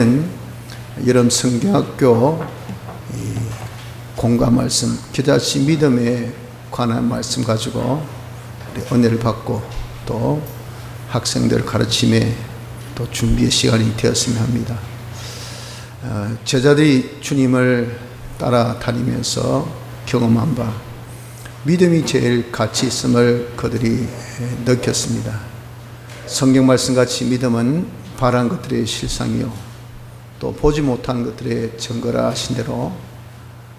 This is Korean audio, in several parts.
여름 성경학교 공감 말씀, 겨자씨 믿음에 관한 말씀 가지고 은혜를 받고 또 학생들 가르침에 또 준비의 시간이 되었으면 합니다. 제자들이 주님을 따라다니면서 경험한 바 믿음이 제일 가치 있음을 그들이 느꼈습니다. 성경 말씀같이 믿음은 바란 것들의 실상이요 또 보지 못한 것들의 증거라 하신 대로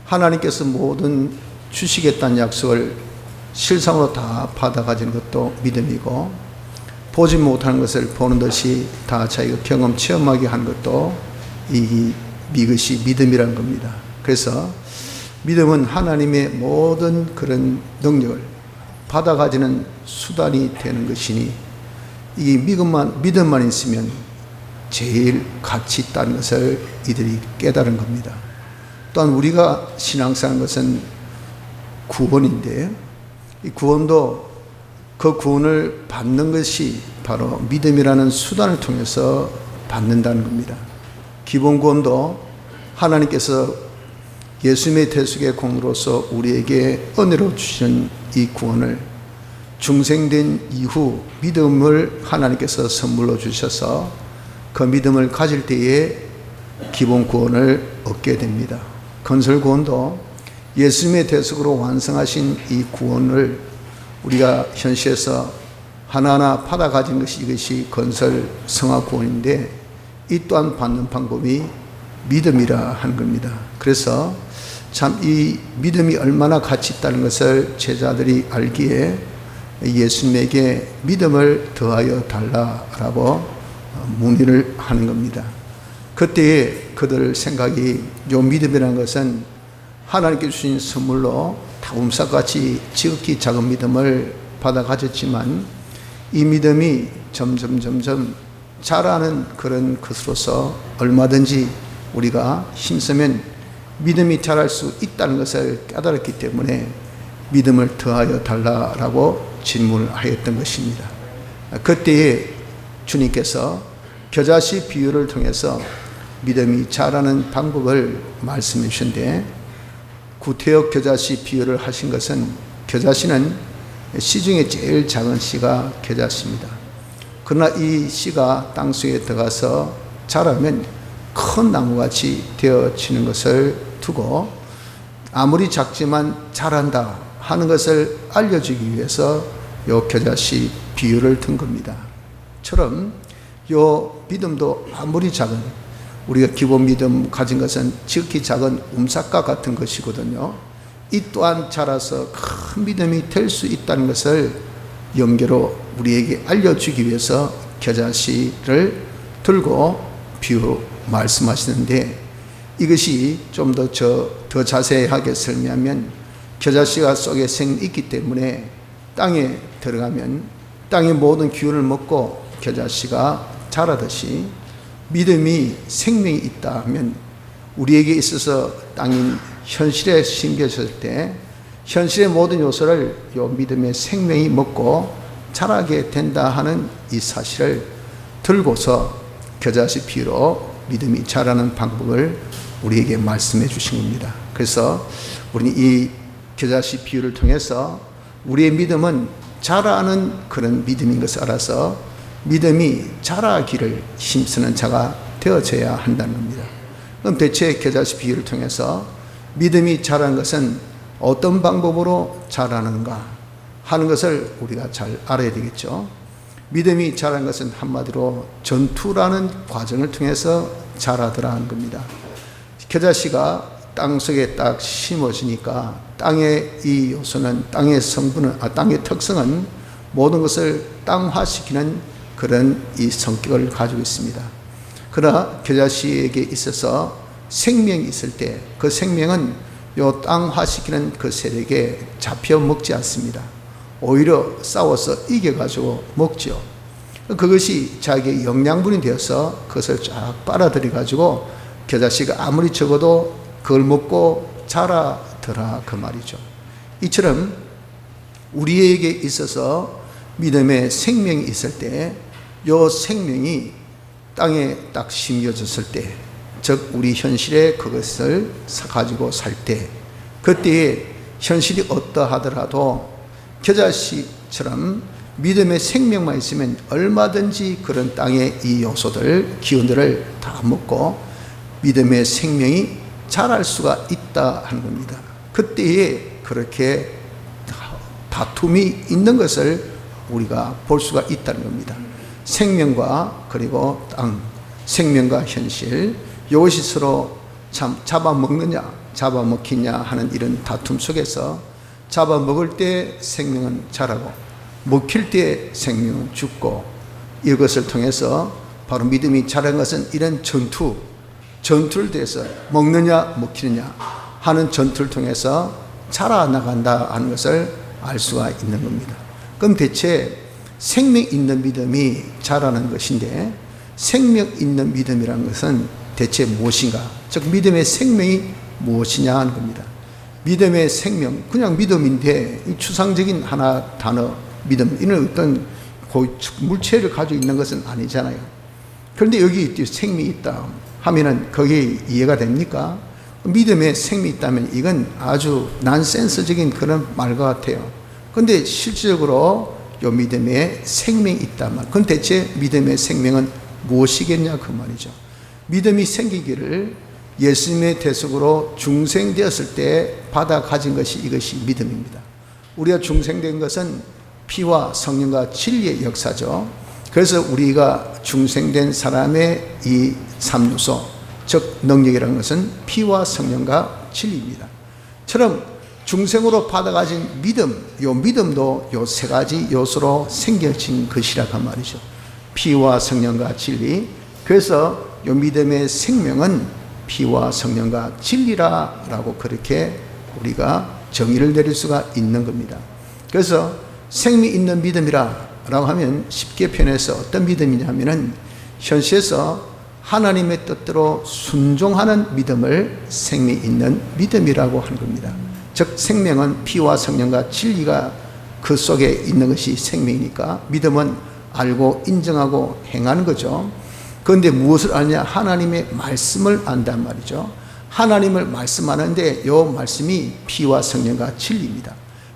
하나님께서 모든 주시겠다는 약속을 실상으로 다 받아 가지는 것도 믿음이고 보지 못하는 것을 보는 듯이 다 자기가 경험 체험하게 하는 것도 이것이 믿음이라는 겁니다. 그래서 믿음은 하나님의 모든 그런 능력을 받아 가지는 수단이 되는 것이니 이 믿음만 있으면 제일 가치 있다는 것을 이들이 깨달은 겁니다. 또한 우리가 신앙생활하는 것은 구원인데 이 구원도 그 구원을 받는 것이 바로 믿음이라는 수단을 통해서 받는다는 겁니다. 기본 구원도 하나님께서 예수님의 대속의 공로로서 우리에게 은혜로 주시는 이 구원을 중생된 이후 믿음을 하나님께서 선물로 주셔서 그 믿음을 가질 때에 기본 구원을 얻게 됩니다. 건설 구원도 예수님의 대속으로 완성하신 이 구원을 우리가 현실에서 하나하나 받아 가진 것이 이것이 건설 성화 구원인데 이 또한 받는 방법이 믿음이라 하는 겁니다. 그래서 참 이 믿음이 얼마나 가치 있다는 것을 제자들이 알기에 예수님에게 믿음을 더하여 달라라고 문의를 하는 겁니다. 그때에 그들 생각이 요 믿음이라는 것은 하나님께 주신 선물로 다움삭같이 지극히 작은 믿음을 받아 가졌지만 이 믿음이 점점 자라는 그런 것으로서 얼마든지 우리가 힘쓰면 믿음이 자랄 수 있다는 것을 깨달았기 때문에 믿음을 더하여 달라라고 질문을 하였던 것입니다. 그때에 주님께서 겨자씨 비유를 통해서 믿음이 자라는 방법을 말씀해 주신데 구태여 겨자씨 비유를 하신 것은 겨자씨는 씨 중에 제일 작은 씨가 겨자씨입니다. 그러나 이 씨가 땅속에 들어가서 자라면 큰 나무같이 되어지는 것을 두고 아무리 작지만 자란다 하는 것을 알려주기 위해서 요 겨자씨 비유를 든 겁니다. 처럼 요 믿음도 아무리 작은 우리가 기본 믿음 가진 것은 지극히 작은 움삭과 같은 것이거든요. 이 또한 자라서 큰 믿음이 될 수 있다는 것을 연계로 우리에게 알려주기 위해서 겨자씨를 들고 비유 말씀하시는데 이것이 좀 더 자세하게 설명하면 겨자씨가 속에 생이 있기 때문에 땅에 들어가면 땅의 모든 기운을 먹고 겨자씨가 자라듯이 믿음이 생명이 있다 하면 우리에게 있어서 땅인 현실에 심겨졌을 때 현실의 모든 요소를 요 믿음의 생명이 먹고 자라게 된다 하는 이 사실을 들고서 겨자씨 비유로 믿음이 자라는 방법을 우리에게 말씀해 주신 겁니다. 그래서 우리는 이 겨자씨 비유를 통해서 우리의 믿음은 자라는 그런 믿음인 것을 알아서 믿음이 자라기를 힘쓰는 자가 되어져야 한다는 겁니다. 그럼 대체 겨자씨 비유를 통해서 믿음이 자라는 것은 어떤 방법으로 자라는가 하는 것을 우리가 잘 알아야 되겠죠. 믿음이 자라는 것은 한마디로 전투라는 과정을 통해서 자라더라 하는 겁니다. 겨자씨가 땅속에 딱 심어지니까 땅의 이 요소는 땅의 성분은 땅의 특성은 모든 것을 땅화시키는 그런 이 성격을 가지고 있습니다. 그러나 겨자씨에게 있어서 생명이 있을 때 그 생명은 요 땅화시키는 그 세력에 잡혀 먹지 않습니다. 오히려 싸워서 이겨가지고 먹죠. 그것이 자기의 영양분이 되어서 그것을 쫙 빨아들여가지고 겨자씨가 아무리 적어도 그걸 먹고 자라더라 그 말이죠. 이처럼 우리에게 있어서 믿음의 생명이 있을 때 이 생명이 땅에 딱 심겨졌을 때, 즉 우리 현실에 그것을 가지고 살 때, 그때에 현실이 어떠하더라도 겨자씨처럼 믿음의 생명만 있으면 얼마든지 그런 땅의 이 요소들, 기운들을 다 먹고 믿음의 생명이 자랄 수가 있다 하는 겁니다. 그때에 그렇게 다툼이 있는 것을 우리가 볼 수가 있다는 겁니다. 생명과 그리고 땅, 생명과 현실, 이것이 서로 참 잡아먹느냐 잡아먹히냐 하는 이런 다툼 속에서 잡아먹을 때 생명은 자라고 먹힐 때 생명은 죽고, 이것을 통해서 바로 믿음이 자란 것은 이런 전투를 통해서 먹느냐 먹히느냐 하는 전투를 통해서 자라나간다 하는 것을 알 수가 있는 겁니다. 그럼 대체 생명 있는 믿음이 자라는 것인데, 생명 있는 믿음이라는 것은 대체 무엇인가? 즉 믿음의 생명이 무엇이냐 하는 겁니다. 믿음의 생명, 그냥 믿음인데 추상적인 하나 단어 믿음, 이는 어떤 물체를 가지고 있는 것은 아니잖아요. 그런데 여기 생명이 있다 하면은 거기에 이해가 됩니까? 믿음에 생명이 있다면 이건 아주 난센스적인 그런 말과 같아요. 그런데 실질적으로 이 믿음에 생명이 있다면, 그건 대체 믿음의 생명은 무엇이겠냐 그 말이죠. 믿음이 생기기를 예수님의 대속으로 중생되었을 때 받아 가진 것이 이것이 믿음입니다. 우리가 중생된 것은 피와 성령과 진리의 역사죠. 그래서 우리가 중생된 사람의 이 3요소, 즉 능력이라는 것은 피와 성령과 진리입니다. 처럼 중생으로 받아가진 믿음, 요 믿음도 요 세 가지 요소로 생겨진 것이라고 한 말이죠. 피와 성령과 진리. 그래서 요 믿음의 생명은 피와 성령과 진리라고 그렇게 우리가 정의를 내릴 수가 있는 겁니다. 그래서 생명 있는 믿음이라고 하면 쉽게 표현해서 어떤 믿음이냐 하면은 현실에서 하나님의 뜻대로 순종하는 믿음을 생명 있는 믿음이라고 하는 겁니다. 즉 생명은 피와 성령과 진리가 그 속에 있는 것이 생명이니까 믿음은 알고 인정하고 행하는 거죠. 그런데 무엇을 아느냐? 하나님의 말씀을 안단 말이죠. 하나님을 말씀하는데 이 말씀이 피와 성령과 진리입니다.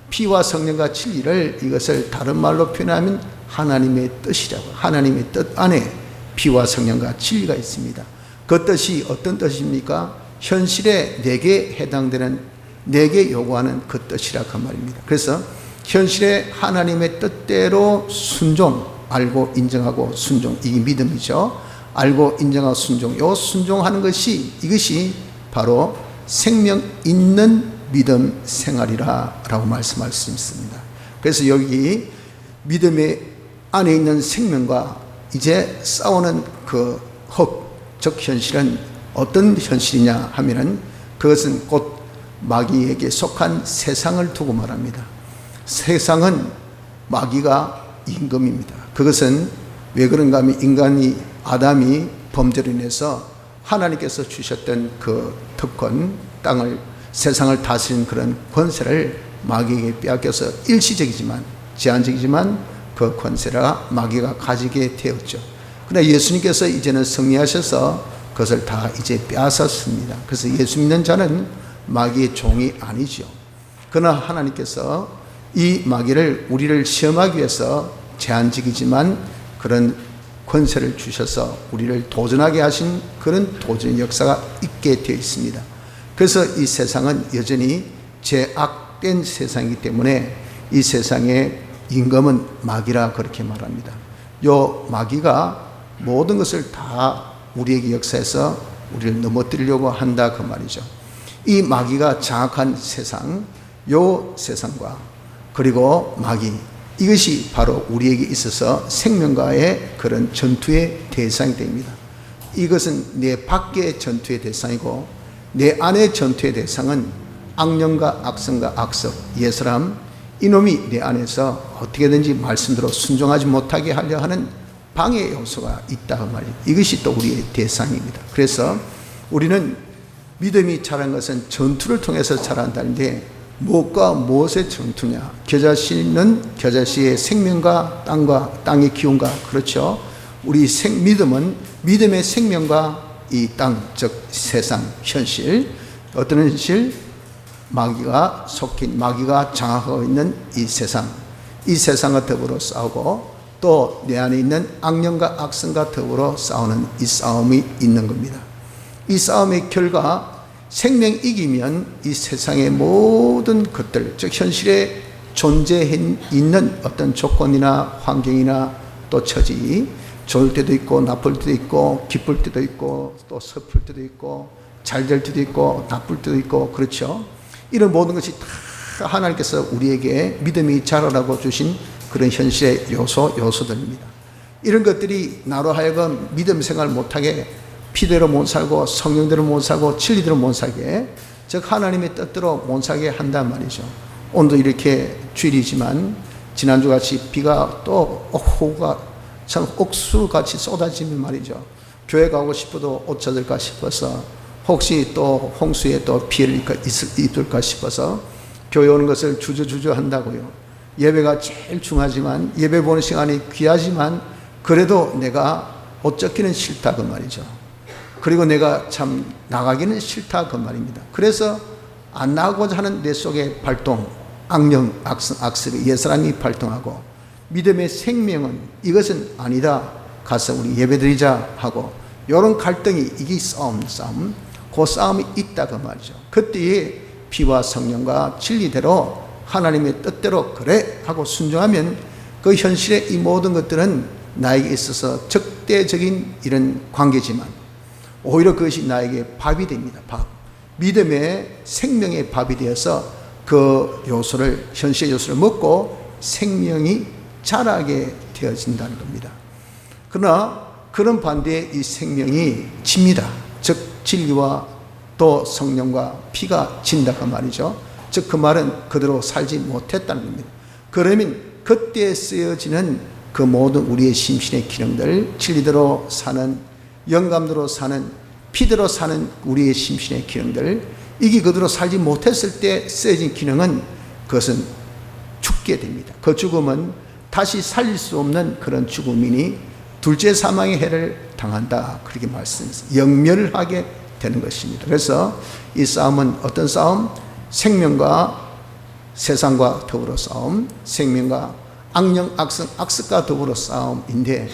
피와 성령과 진리를, 이것을 다른 말로 표현하면 하나님의 뜻이라고. 하나님의 뜻 안에 피와 성령과 진리가 있습니다. 그 뜻이 어떤 뜻입니까? 현실에 내게 해당되는, 내게 요구하는 그 뜻이라고 한 말입니다. 그래서 현실에 하나님의 뜻대로 순종, 알고 인정하고 순종, 이게 믿음이죠. 알고 인정하고 순종, 요 순종하는 것이, 이것이 바로 생명 있는 믿음 생활이라고 말씀할 수 있습니다. 그래서 여기 믿음의 안에 있는 생명과 이제 싸우는 그 즉 현실은 어떤 현실이냐 하면은 그것은 곧 마귀에게 속한 세상을 두고 말합니다. 세상은 마귀가 임금입니다. 그것은 왜 그런가 하면 아담이 범죄로 인해서 하나님께서 주셨던 그 특권, 땅을, 세상을 다스리는 그런 권세를 마귀에게 빼앗겨서 일시적이지만, 제한적이지만 그 권세를 마귀가 가지게 되었죠. 그러나 예수님께서 이제는 승리하셔서 그것을 다 이제 빼앗았습니다. 그래서 예수 믿는 자는 마귀의 종이 아니죠. 그러나 하나님께서 이 마귀를, 우리를 시험하기 위해서 제한적이지만 그런 권세를 주셔서 우리를 도전하게 하신 그런 도전 역사가 있게 되어 있습니다. 그래서 이 세상은 여전히 죄악된 세상이기 때문에 이 세상의 임금은 마귀라 그렇게 말합니다. 요 마귀가 모든 것을 다 우리에게 역사해서 우리를 넘어뜨리려고 한다 그 말이죠. 이 마귀가 장악한 세상, 요 세상과 그리고 마귀, 이것이 바로 우리에게 있어서 생명과의 그런 전투의 대상이 됩니다. 이것은 내 밖의 전투의 대상이고 내 안의 전투의 대상은 악령과 악성과 악석, 옛사람, 이놈이 내 안에서 어떻게든지 말씀대로 순종하지 못하게 하려 하는 방해 요소가 있다 말이에요. 이것이 또 우리의 대상입니다. 그래서 우리는 믿음이 자란 것은 전투를 통해서 자란다는데 무엇과 무엇의 전투냐? 겨자씨는 겨자씨의 생명과 땅과 땅의 기운과, 그렇죠? 우리 믿음은 믿음의 생명과 이 땅, 즉 세상 현실, 어떤 현실? 마귀가 속힌, 마귀가 장악하고 있는 이 세상과 더불어 싸우고 또 내 안에 있는 악령과 악성과 더불어 싸우는 이 싸움이 있는 겁니다. 이 싸움의 결과 생명 이기면 이 세상의 모든 것들, 즉 현실에 존재해 있는 어떤 조건이나 환경이나 또 처지, 좋을 때도 있고 나쁠 때도 있고 기쁠 때도 있고 또 슬플 때도 있고 잘 될 때도 있고 나쁠 때도 있고, 그렇죠? 이런 모든 것이 다 하나님께서 우리에게 믿음이 자라라고 주신 그런 현실의 요소들입니다. 이런 것들이 나로 하여금 믿음 생활 못하게, 피대로 못 살고 성령대로 못 살고 진리대로 못 살게, 즉 하나님의 뜻대로 못 살게 한단 말이죠. 오늘도 이렇게 주일이지만 지난주같이 비가 또 호우가 참 옥수같이 쏟아지면 말이죠. 교회 가고 싶어도 옷 젖을까 싶어서, 혹시 또 홍수에 또 피해를 입을까 싶어서 교회 오는 것을 주저주저 한다고요. 예배가 제일 중요하지만, 예배 보는 시간이 귀하지만 그래도 내가 옷 젖기는 싫다 그 말이죠. 그리고 내가 참 나가기는 싫다 그 말입니다. 그래서 안 나가고자 하는 내 속의 발동, 악령, 악습이 옛사람이 발동하고, 믿음의 생명은 이것은 아니다, 가서 우리 예배드리자 하고, 이런 갈등이, 이게 싸움, 그 싸움이 있다 그 말이죠. 그때에 피와 성령과 진리대로 하나님의 뜻대로 그래 하고 순종하면 그 현실의 이 모든 것들은 나에게 있어서 적대적인 이런 관계지만 오히려 그것이 나에게 밥이 됩니다. 밥. 믿음의 생명의 밥이 되어서 그 요소를, 현실의 요소를 먹고 생명이 자라게 되어진다는 겁니다. 그러나 그런 반대에 이 생명이 집니다. 즉 진리와 또 성령과 피가 진다고 말이죠. 즉 그 말은 그대로 살지 못했다는 겁니다. 그러면 그때 쓰여지는 그 모든 우리의 심신의 기능들, 진리대로 사는, 영감대로 사는, 피대로 사는 우리의 심신의 기능들, 이게 그대로 살지 못했을 때 쓰여진 기능은 그것은 죽게 됩니다. 그 죽음은 다시 살릴 수 없는 그런 죽음이니 둘째 사망의 해를 당한다, 그렇게 말씀했습니다. 영멸하게 되는 것입니다. 그래서 이 싸움은 어떤 싸움? 생명과 세상과 더불어 싸움, 생명과 악령, 악습과 더불어 싸움인데,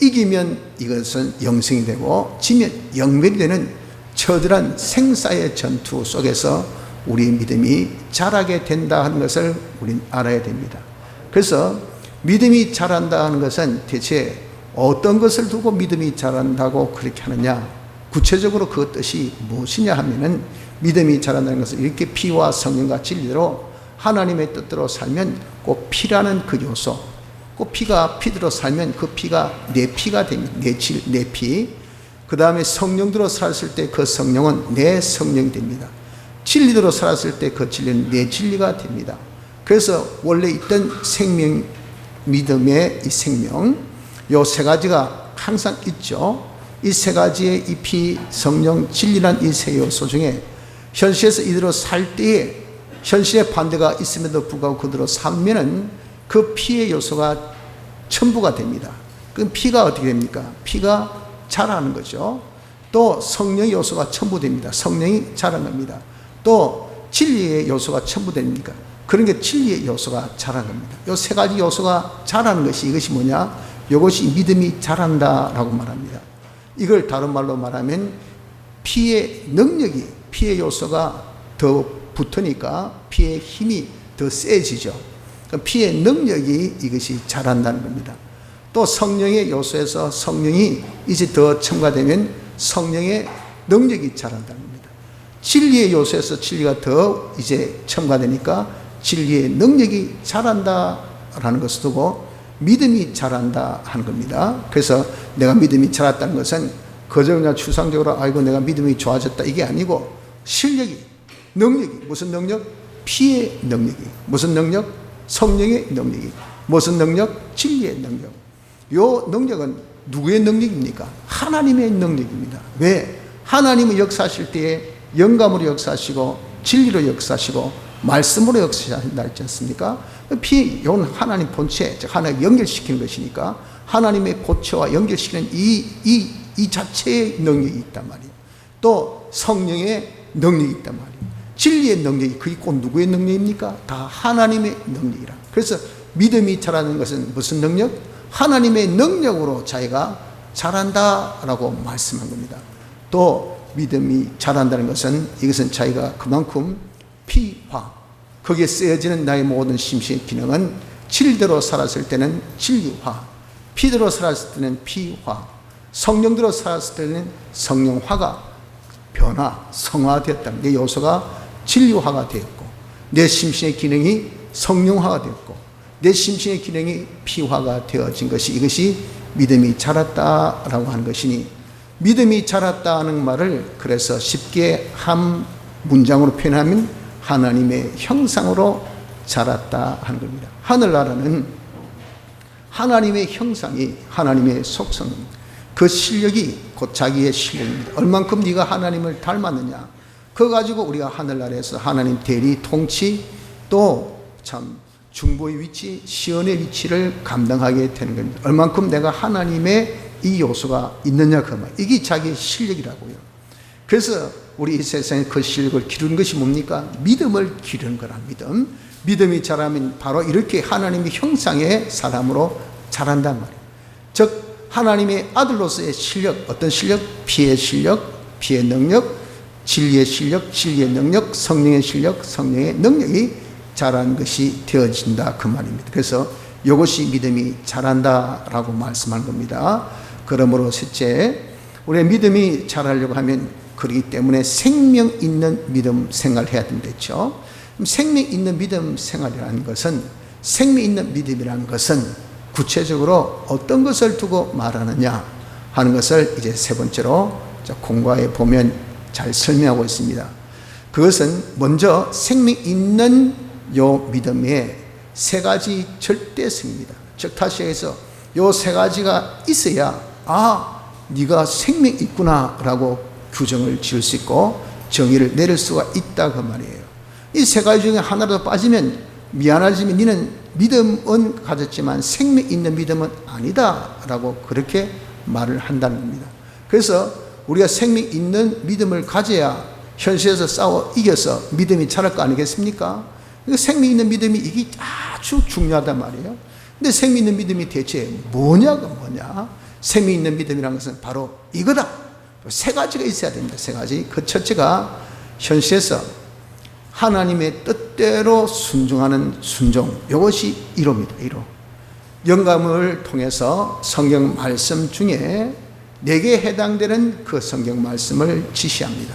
이기면 이것은 영생이 되고 지면 영멸이 되는 처절한 생사의 전투 속에서 우리의 믿음이 자라게 된다 하는 것을 우리는 알아야 됩니다. 그래서 믿음이 자란다 하는 것은 대체 어떤 것을 두고 믿음이 자란다고 그렇게 하느냐, 구체적으로 그 뜻이 무엇이냐 하면은, 믿음이 자란다는 것은 이렇게 피와 성령과 진리대로 하나님의 뜻대로 살면 꼭 피라는 그 요소, 꼭 피가 피대로 살면 그 피가 내 피가 됩니다. 내 피. 그 다음에 성령대로 살았을 때 그 성령은 내 성령이 됩니다. 진리대로 살았을 때 그 진리는 내 진리가 됩니다. 그래서 원래 있던 생명, 믿음의 이 생명, 요 세 가지가 항상 있죠. 이 세 가지의 이 피, 성령, 진리란 이 세 요소 중에 현실에서 이대로 살 때에 현실의 반대가 있음에도 불구하고 그대로 살면은 그 피의 요소가 첨부가 됩니다. 그 피가 어떻게 됩니까? 피가 자라는 거죠. 또 성령의 요소가 첨부됩니다. 성령이 자라는 겁니다. 또 진리의 요소가 첨부됩니까? 그런 게 진리의 요소가 자라는 겁니다. 이 세 가지 요소가 자라는 것이, 이것이 뭐냐? 이것이 믿음이 자란다라고 말합니다. 이걸 다른 말로 말하면 피의 능력이, 피의 요소가 더 붙으니까 피의 힘이 더 세지죠. 피의 능력이 이것이 자란다는 겁니다. 또 성령의 요소에서 성령이 이제 더 첨가되면 성령의 능력이 자란다는 겁니다. 진리의 요소에서 진리가 더 이제 첨가되니까 진리의 능력이 자란다라는 것을 두고 믿음이 자란다 하는 겁니다. 그래서 내가 믿음이 자랐다는 것은 그저 그냥 추상적으로 아이고 내가 믿음이 좋아졌다 이게 아니고, 실력이, 능력이, 무슨 능력? 피의 능력이, 무슨 능력? 성령의 능력이, 무슨 능력? 진리의 능력. 요 능력은 누구의 능력입니까? 하나님의 능력입니다. 왜? 하나님은 역사하실 때에 영감으로 역사하시고 진리로 역사하시고 말씀으로 역사하신다 했지 않습니까? 이건 하나님 본체, 즉 하나님 연결시키는 것이니까 하나님의 본체와 연결시키는 이 자체의 능력이 있단 말이에요. 또 성령의 능력이 있단 말이에요. 진리의 능력이 그 있고 누구의 능력입니까? 다 하나님의 능력이라. 그래서 믿음이 자라는 것은 무슨 능력? 하나님의 능력으로 자기가 자란다라고 말씀한 겁니다. 또 믿음이 자란다는 것은 이것은 자기가 그만큼 피화, 거기에 쓰여지는 나의 모든 심신의 기능은 진리대로 살았을 때는 진리화, 피대로 살았을 때는 피화, 성령대로 살았을 때는 성령화가 변화, 성화되었다는 내 요소가 진리화가 되었고, 내 심신의 기능이 성령화가 되었고, 내 심신의 기능이 피화가 되어진 것이, 이것이 믿음이 자랐다라고 하는 것이니, 믿음이 자랐다는 말을 그래서 쉽게 한 문장으로 표현하면 하나님의 형상으로 자랐다 하는 겁니다. 하늘나라는 하나님의 형상이 하나님의 속성, 그 실력이 곧 자기의 실력입니다. 얼만큼 네가 하나님을 닮았느냐, 그거 가지고 우리가 하늘나라에서 하나님 대리 통치, 또 참 중보의 위치, 시언의 위치를 감당하게 되는 겁니다. 얼만큼 내가 하나님의 이 요소가 있느냐, 그 말, 이게 자기의 실력이라고요. 그래서 우리 이 세상에 그 실력을 기르는 것이 뭡니까? 믿음을 기르는 거라. 믿음이 자라면 바로 이렇게 하나님의 형상의 사람으로 자란단 말이에요. 즉 하나님의 아들로서의 실력, 어떤 실력? 피의 실력, 피의 능력, 진리의 실력, 진리의 능력, 성령의 실력, 성령의 능력이 자란 것이 되어진다, 그 말입니다. 그래서 이것이 믿음이 자란다라고 말씀한 겁니다. 그러므로 셋째, 우리의 믿음이 자라려고 하면 그렇기 때문에 생명 있는 믿음 생활을 해야 된다죠. 생명 있는 믿음 생활이라는 것은, 생명 있는 믿음이라는 것은 구체적으로 어떤 것을 두고 말하느냐 하는 것을 이제 세 번째로 공과에 보면 잘 설명하고 있습니다. 그것은 먼저 생명 있는 요 믿음의 세 가지 절대성입니다. 즉 다시 해서 요 세 가지가 있어야 네가 생명 있구나 라고 규정을 지을 수 있고 정의를 내릴 수가 있다, 그 말이에요. 이 세 가지 중에 하나라도 빠지면 미안하지만 너는 믿음은 가졌지만 생명 있는 믿음은 아니다 라고 그렇게 말을 한다는 겁니다. 그래서 우리가 생명 있는 믿음을 가져야 현실에서 싸워 이겨서 믿음이 자랄 거 아니겠습니까? 생명 있는 믿음이 이게 아주 중요하단 말이에요. 근데 생명 있는 믿음이 대체 뭐냐가 뭐냐? 생명 있는 믿음이라는 것은 바로 이거다. 세 가지가 있어야 됩니다. 세 가지. 그 첫째가 현실에서 하나님의 뜻대로 순종하는 순종. 이것이 1호입니다. 1호. 영감을 통해서 성경 말씀 중에 내게 해당되는 그 성경 말씀을 지시합니다.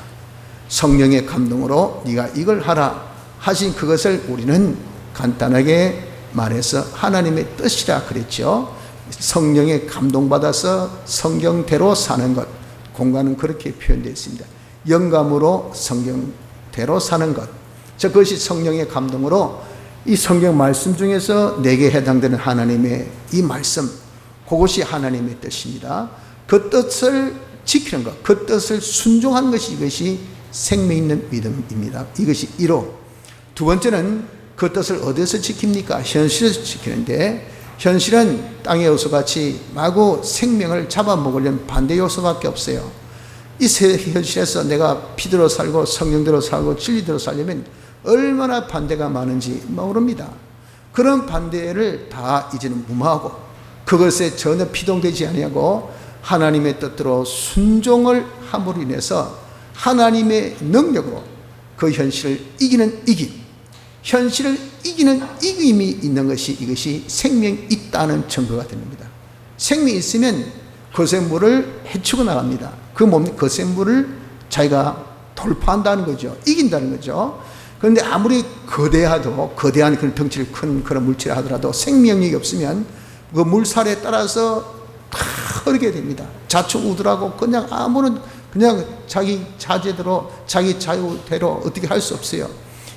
성령의 감동으로 네가 이걸 하라 하신 그것을 우리는 간단하게 말해서 하나님의 뜻이라 그랬죠. 성령의 감동받아서 성경대로 사는 것, 공간은 그렇게 표현되어 있습니다. 영감으로 성경대로 사는 것, 그것이 성령의 감동으로 이 성경 말씀 중에서 내게 해당되는 하나님의 이 말씀, 그것이 하나님의 뜻입니다. 그 뜻을 지키는 것, 그 뜻을 순종하는 것이, 이것이 생명 있는 믿음입니다. 이것이 1호. 두 번째는 그 뜻을 어디서 지킵니까? 현실에서 지키는데, 현실은 땅의 요소같이 마구 생명을 잡아먹으려면 반대 요소밖에 없어요. 이 현실에서 내가 피대로 살고 성령대로 살고 진리대로 살려면 얼마나 반대가 많은지 모릅니다. 그런 반대를 다 이제는 무마하고 그것에 전혀 피동되지 아니하고 하나님의 뜻대로 순종을 함으로 인해서 하나님의 능력으로 그 현실을 이기는 이김, 현실을 이기는 이김이 있는 것이, 이것이 생명이 있다는 증거가 됩니다. 생명이 있으면 거센물을 헤치고 나갑니다. 그 뭡니까? 거센물을 자기가 돌파한다는 거죠. 이긴다는 거죠. 그런데 아무리 거대한 그런 덩치를 큰 그런 물질을 하더라도 생명력이 없으면 그 물살에 따라서 다 흐르게 됩니다. 좌충우돌하고 그냥 아무런 그냥 자기 자제대로 자기 자유대로 어떻게 할 수 없어요.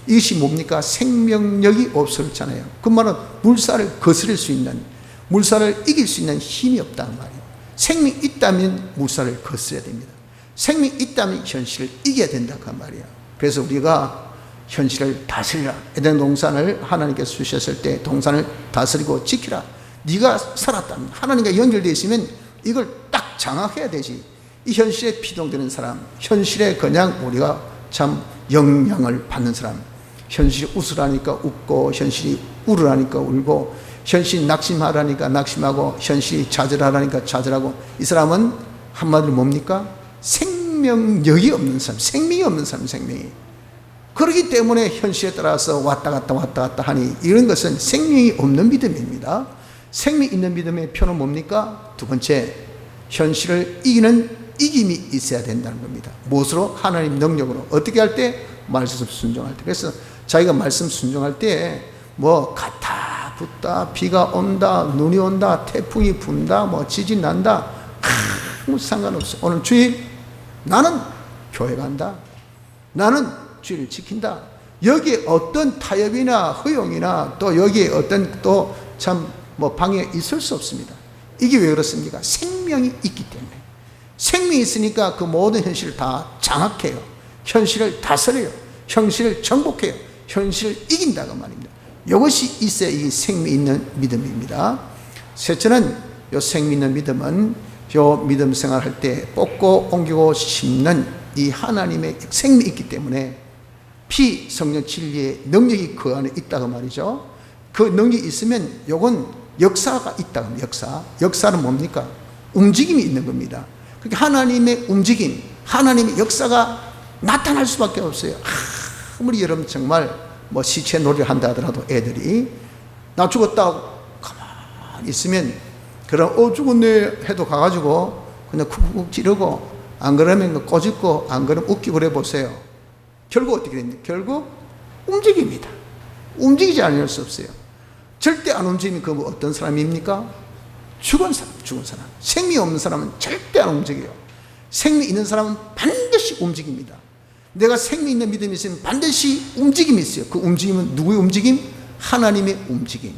이것이 뭡니까? 생명력이 없었잖아요. 그 말은 물살을 거스릴 수 있는, 물살을 이길 수 있는 힘이 없다는 말이에요. 생명이 있다면 물살을 거스려야 됩니다. 생명이 있다면 현실을 이겨야 된다, 그 말이에요. 그래서 우리가 현실을 다스리라. 에덴 동산을 하나님께서 주셨을 때 동산을 다스리고 지키라. 네가 살았다. 하나님과 연결되어 있으면 이걸 딱 장악해야 되지. 이 현실에 피동되는 사람, 현실에 그냥 우리가 참 영향을 받는 사람, 현실이 웃으라니까 웃고, 현실이 울으라니까 울고, 현실이 낙심하라니까 낙심하고, 현실이 좌절하라니까 좌절하고, 이 사람은 한마디로 뭡니까? 생명력이 없는 사람, 생명이 없는 사람, 생명이. 그렇기 때문에 현실에 따라서 왔다 갔다 하니 이런 것은 생명이 없는 믿음입니다. 생명이 있는 믿음의 표는 뭡니까? 두 번째, 현실을 이기는 이김이 있어야 된다는 겁니다. 무엇으로? 하나님 능력으로. 어떻게 할 때? 말씀 순종할 때. 그래서 자기가 말씀 순종할 때 뭐 갔다 붙다, 비가 온다, 눈이 온다, 태풍이 분다, 뭐 지진 난다, 아무 상관없어. 오늘 주일 나는 교회 간다, 나는 주일을 지킨다. 여기에 어떤 타협이나 허용이나 또 여기에 어떤 또 참 뭐 방해 있을 수 없습니다. 이게 왜 그렇습니까? 생명이 있기 때문에. 생명이 있으니까 그 모든 현실을 다 장악해요. 현실을 다스려요. 현실을 정복해요. 현실을 이긴다고 말입니다. 이것이 있어야 이 생명 있는 믿음입니다. 셋째는 이 생명 있는 믿음은 이 믿음 생활할 때 뽑고 옮기고 심는 이 하나님의 생명이 있기 때문에 피, 성령, 진리의 능력이 그 안에 있다고 말이죠. 그 능력이 있으면 이건 역사가 있다고 합니다. 역사는 뭡니까? 움직임이 있는 겁니다. 그러니까 하나님의 움직임, 하나님의 역사가 나타날 수밖에 없어요. 아무리 여러분 정말 뭐 시체 놀이를 한다 하더라도 애들이 나 죽었다고 가만히 있으면 그럼 죽었네 해도 가가지고 그냥 쿡쿡 찌르고 안 그러면 꼬집고 안 그러면 웃기고 그래 보세요. 결국 어떻게 됩니까? 결국 움직입니다. 움직이지 않을 수 없어요. 절대 안 움직이면 그 어떤 사람입니까? 죽은 사람. 생명이 없는 사람은 절대 안 움직여요. 생명이 있는 사람은 반드시 움직입니다. 내가 생명 있는 믿음이 있으면 반드시 움직임이 있어요. 그 움직임은 누구의 움직임? 하나님의 움직임.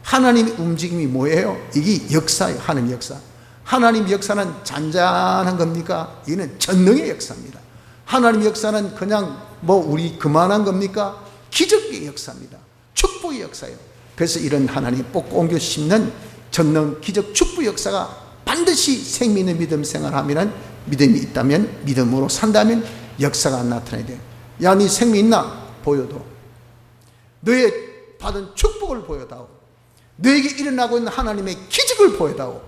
하나님의 움직임이 뭐예요? 이게 역사예요. 하나님의 역사. 하나님의 역사는 잔잔한 겁니까? 이는 전능의 역사입니다. 하나님의 역사는 그냥 뭐 우리 그만한 겁니까? 기적의 역사입니다. 축복의 역사예요. 그래서 이런 하나님 뽑고 옮겨 심는 전능 기적 축복 역사가 반드시 생명 있는 믿음 생활하면 믿음이 있다면 믿음으로 산다면 역사가 나타나야 돼요. 야, 네 생명 있나? 보여도. 너의 받은 축복을 보여다오. 너에게 일어나고 있는 하나님의 기적을 보여다오.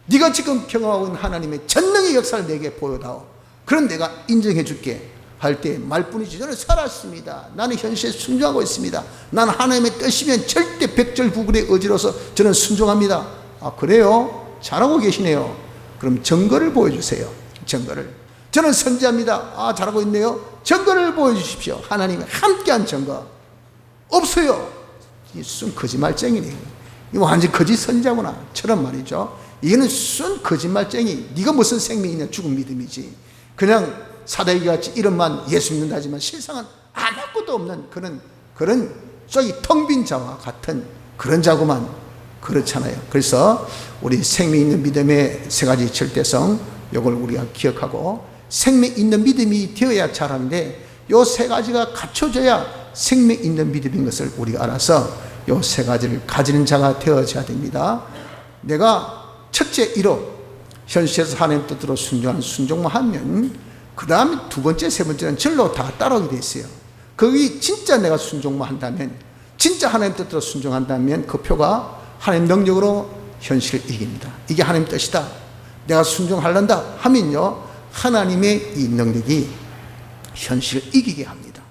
네가 지금 경험하고 있는 하나님의 전능의 역사를 내게 보여다오. 그럼 내가 인정해 줄게 할 때 말뿐이지. 저는 살았습니다. 나는 현실에 순종하고 있습니다. 나는 하나님의 뜻이면 절대 백절구굴의 의지로서 저는 순종합니다. 아, 그래요? 잘하고 계시네요. 그럼 증거를 보여주세요. 증거를. 저는 선지자입니다. 아, 잘하고 있네요. 증거를 보여주십시오. 하나님의 함께한 증거. 없어요. 순 거짓말쟁이네. 이거 완전 거짓 선지자구나. 처럼 말이죠. 이거는 순 거짓말쟁이. 네가 무슨 생명이 있냐? 죽은 믿음이지. 그냥 사대기 같이 이름만 예수 믿는다 하지만 실상은 아무것도 없는 그런 썩이 텅 빈 자와 같은 그런 자구만. 그렇잖아요. 그래서 우리 생명 있는 믿음의 세 가지 절대성, 이걸 우리가 기억하고 생명 있는 믿음이 되어야 잘하는데 이 세 가지가 갖춰져야 생명 있는 믿음인 것을 우리가 알아서 이 세 가지를 가지는 자가 되어져야 됩니다. 내가 첫째 1호 현실에서 하나님 뜻대로 순종하는 순종만 하면 그 다음에 두 번째, 세 번째는 절로 다 따라오게 돼 있어요. 거기 진짜 내가 순종만 한다면, 진짜 하나님 뜻대로 순종한다면 그 표가 하나님 능력으로 현실을 이깁니다. 이게 하나님 뜻이다. 내가 순종하려다 하면요, 하나님의 이 능력이 현실을 이기게 합니다.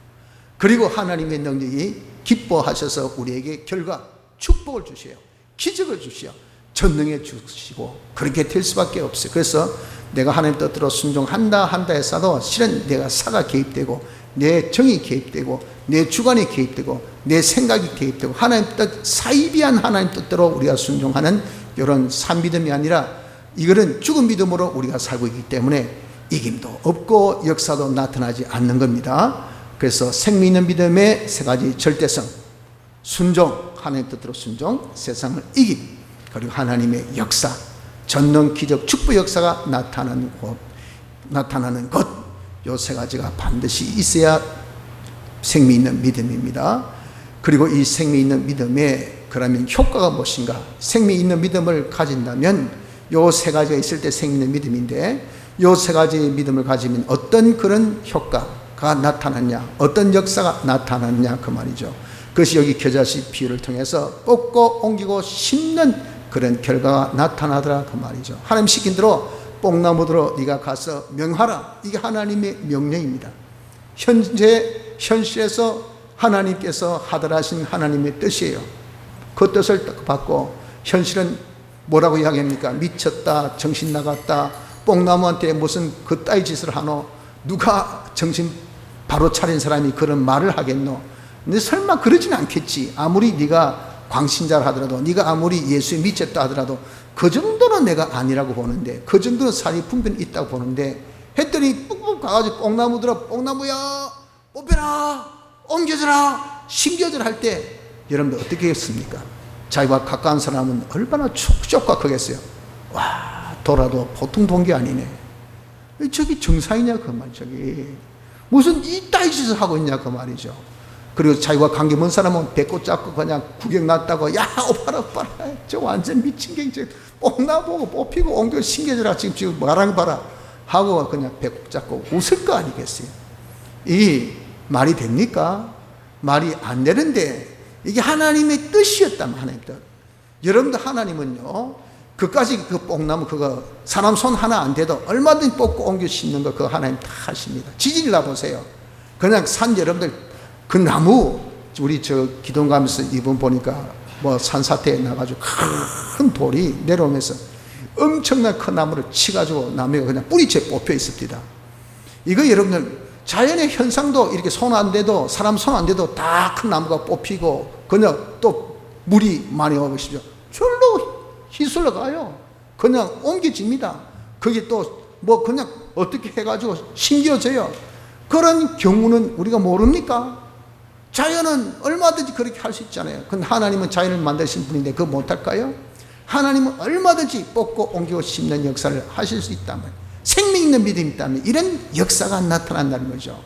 그리고 하나님의 능력이 기뻐하셔서 우리에게 결과, 축복을 주셔요. 기적을 주시오. 전능해 주시고 그렇게 될 수밖에 없어요. 그래서 내가 하나님 뜻대로 순종한다 했어도 실은 내가 사가 개입되고 내 정이 개입되고 내 주관이 개입되고 내 생각이 개입되고 하나님 뜻, 사이비한 하나님 뜻대로 우리가 순종하는 이런 산믿음이 아니라 이거는 죽은 믿음으로 우리가 살고 있기 때문에 이김도 없고 역사도 나타나지 않는 겁니다. 그래서 생명 있는 믿음의 세 가지 절대성, 순종, 하나님 뜻대로 순종, 세상을 이김, 그리고 하나님의 역사, 전능 기적 축복 역사가 나타나는 것, 요 세 가지가 반드시 있어야 생미 있는 믿음입니다. 그리고 이 생미 있는 믿음의 그러면 효과가 무엇인가? 생미 있는 믿음을 가진다면 요 세 가지가 있을 때 생미 있는 믿음인데, 요 세 가지의 믿음을 가지면 어떤 그런 효과가 나타났냐, 어떤 역사가 나타났냐 그 말이죠. 그것이 여기 겨자씨 비유를 통해서 뽑고 옮기고 심는 그런 결과가 나타나더라 그 말이죠. 하나님 시킨 대로 뽕나무들어 네가 가서 명하라. 이게 하나님의 명령입니다. 현실에서 하나님께서 하더라 하신 하나님의 뜻이에요. 그 뜻을 받고 현실은 뭐라고 이야기합니까? 미쳤다, 정신 나갔다, 뽕나무한테 무슨 그따위 짓을 하노? 누가 정신 바로 차린 사람이 그런 말을 하겠노? 근데 설마 그러진 않겠지. 아무리 네가 광신자를 하더라도, 네가 아무리 예수에 미쳤다 하더라도 그 정도는 내가 아니라고 보는데, 그 정도는 사리 분별이 있다고 보는데, 했더니 뿍뿍 가가지고 뽕나무들아, 뽕나무야 뽑혀라, 옮겨져라, 심겨져라 할 때 여러분들 어떻게 했습니까? 자기와 가까운 사람은 얼마나 촉촉하겠어요. 와, 돌아도 보통 본 게 아니네. 저기 정상이냐 그 말, 저기 무슨 이따위 짓을 하고 있냐 그 말이죠. 그리고 자기와 관계 먼 사람은 배꼽 잡고 그냥 구경 났다고, 야 오빠라 오빠라, 저 완전 미친 갱제 뽕나 보고 뽑히고 옮겨 신겨져라, 지금 말하는 거 봐라 하고 그냥 배꼽 잡고 웃을 거 아니겠어요. 이 말이 됩니까? 말이 안 되는데, 이게 하나님의 뜻이었다면 하나님의 뜻. 여러분들 하나님은요, 그까지 그 뽕나무 그거 사람 손 하나 안 돼도 얼마든지 뽑고 옮겨 심는 거 그거 하나님 다 하십니다. 지진이 나보세요. 그냥 산 여러분들 그 나무, 우리 저 기도 가면서 이번 보니까 뭐 산사태에 나가지고 큰 돌이 내려오면서 엄청난 큰 나무를 치가지고 나무가 그냥 뿌리채 뽑혀 있습니다. 이거 여러분들 자연의 현상도 이렇게 손 안 대도, 사람 손 안 대도 다 큰 나무가 뽑히고, 그냥 또 물이 많이 오시죠. 절로 휘슬러 가요. 그냥 옮겨집니다. 그게 또 뭐 그냥 어떻게 해가지고 심겨져요. 그런 경우는 우리가 모릅니까? 자연은 얼마든지 그렇게 할 수 있잖아요. 근데 하나님은 자연을 만드신 분인데 그거 못할까요? 하나님은 얼마든지 뽑고 옮기고 심는 역사를 하실 수 있다면, 생명 있는 믿음이 있다면 이런 역사가 나타난다는 거죠.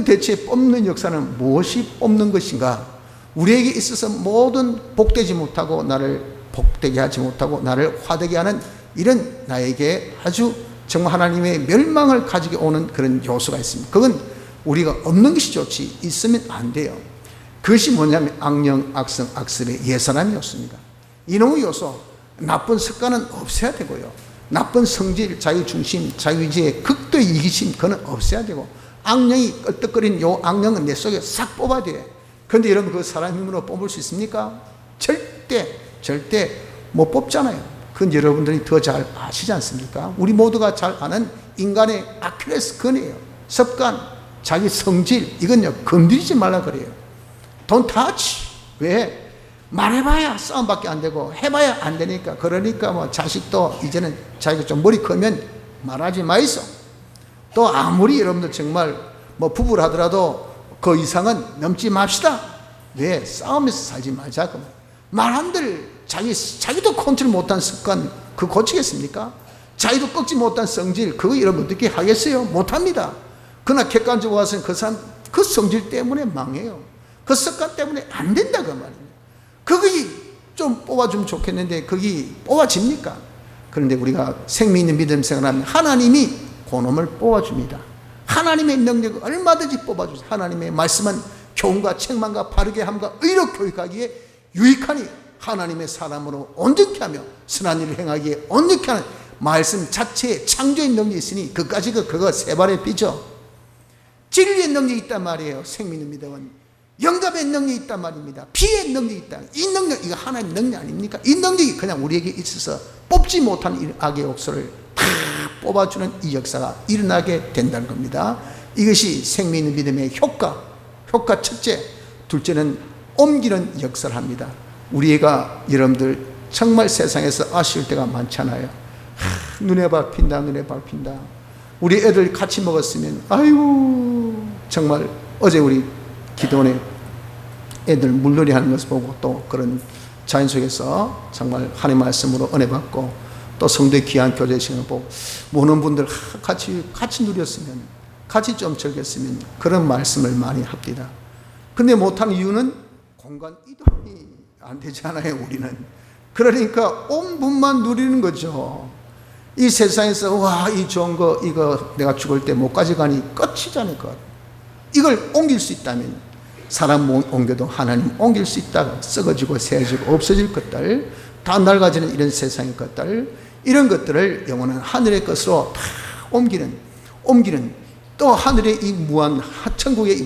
대체 뽑는 역사는 무엇이 뽑는 것인가? 우리에게 있어서 모든 복되지 못하고 나를 복되게 하지 못하고 나를 화되게 하는 이런 나에게 아주 정말 하나님의 멸망을 가지고 오는 그런 요소가 있습니다. 그건 우리가 없는 것이 좋지 있으면 안 돼요. 그것이 뭐냐면 악령, 악성, 악습의 예사람이 없습니다. 이놈의 요소, 나쁜 습관은 없애야 되고요. 나쁜 성질, 자유중심, 자유의지의 극도의 이기심, 그건 없애야 되고, 악령이 끄떡거리는 요 악령은 내 속에 싹 뽑아야 돼. 그런데 여러분 그 사람 힘으로 뽑을 수 있습니까? 절대 못 뽑잖아요. 그건 여러분들이 더 잘 아시지 않습니까? 우리 모두가 잘 아는 인간의 아킬레스건이에요. 습관, 자기 성질, 이건요 건드리지 말라 그래요. Don't touch. 왜? 말해봐야 싸움밖에 안 되고 해봐야 안 되니까. 그러니까 뭐 자식도 이제는 자기가 좀 머리 크면 말하지 마이소. 또 아무리 여러분들 정말 뭐 부부를 하더라도 그 이상은 넘지 맙시다. 왜? 싸움에서 살지 말자. 말한들 자기도 컨트롤 못한 습관 그거 고치겠습니까? 자기도 꺾지 못한 성질 그거 여러분 어떻게 하겠어요? 못합니다. 그러나 객관적으로 와서는 그 사람 그 성질 때문에 망해요. 그 습관 때문에 안 된다 그 말입니다. 그게 좀 뽑아주면 좋겠는데 그게 뽑아집니까? 그런데 우리가 생명 있는 믿음 생활하면 하나님이 그놈을 뽑아줍니다. 하나님의 능력을 얼마든지 뽑아주세요. 하나님의 말씀은 교훈과 책망과 바르게 함과 의로 교육하기에 유익하니 하나님의 사람으로 온전케 하며 선한 일을 행하기에 온전케 하는 말씀 자체에 창조의 능력이 있으니 그까지 그거 세 발의 삐죠. 진리의 능력이 있단 말이에요. 생명 있는 믿음은 영감의 능력이 있단 말입니다. 피의 능력이 있다. 이 능력, 이거 하나님의 능력 아닙니까? 이 능력이 그냥 우리에게 있어서 뽑지 못한 악의 욕설을 다 뽑아주는 이 역사가 일어나게 된다는 겁니다. 이것이 생명 있는 믿음의 효과 첫째. 둘째는 옮기는 역사를 합니다. 우리가 여러분들 정말 세상에서 아쉬울 때가 많잖아요. 눈에 밟힌다. 우리 애들 같이 먹었으면 아이고 정말 어제 우리 기도원에 애들 물놀이 하는 것을 보고 또 그런 자연 속에서 정말 하나님의 말씀으로 은혜 받고 또 성도의 귀한 교제 시간을 보고 모는 분들 같이 누렸으면 같이 좀 즐겼으면 그런 말씀을 많이 합니다. 근데 못하는 이유는 공간 이동이 안 되잖아요, 우리는. 그러니까 온분만 누리는 거죠. 이 세상에서 와, 이 좋은 거 이거 내가 죽을 때 못 가져가니 끝이잖아요. 이걸 옮길 수 있다면, 사람 옮겨도 하나님 옮길 수 있다. 썩어지고 새어지고 없어질 것들, 다 낡아지는 이런 세상의 것들, 이런 것들을 영원한 하늘의 것으로 다 옮기는 또 하늘의 이 무한, 천국의 이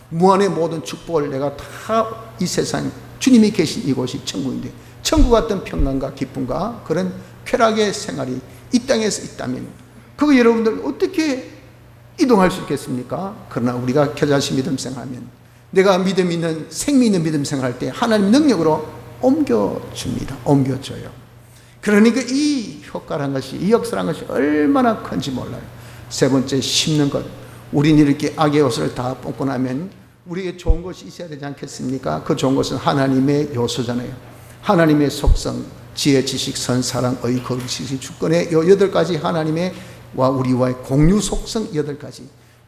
무한의 모든 축복을 내가 다 이 세상, 주님이 계신 이곳이 천국인데, 천국 같은 평강과 기쁨과 그런 쾌락의 생활이 이 땅에서 있다면, 그거 여러분들 어떻게 이동할 수 있겠습니까? 그러나 우리가 겨자씨 믿음 생활하면, 내가 믿음 있는, 생미 있는 믿음 생활할 때 하나님 능력으로 옮겨줍니다. 옮겨줘요. 그러니까 이 효과라는 것이, 이 역사라는 것이 얼마나 큰지 몰라요. 세 번째, 심는 것. 우린 이렇게 악의 옷을 다 뽑고 나면 우리에게 좋은 것이 있어야 되지 않겠습니까? 그 좋은 것은 하나님의 요소잖아요. 하나님의 속성, 지혜, 지식, 선, 사랑, 의, 거룩, 지식, 주권의 요 8가지 하나님의 와 우리와의 공유 속성 8가지.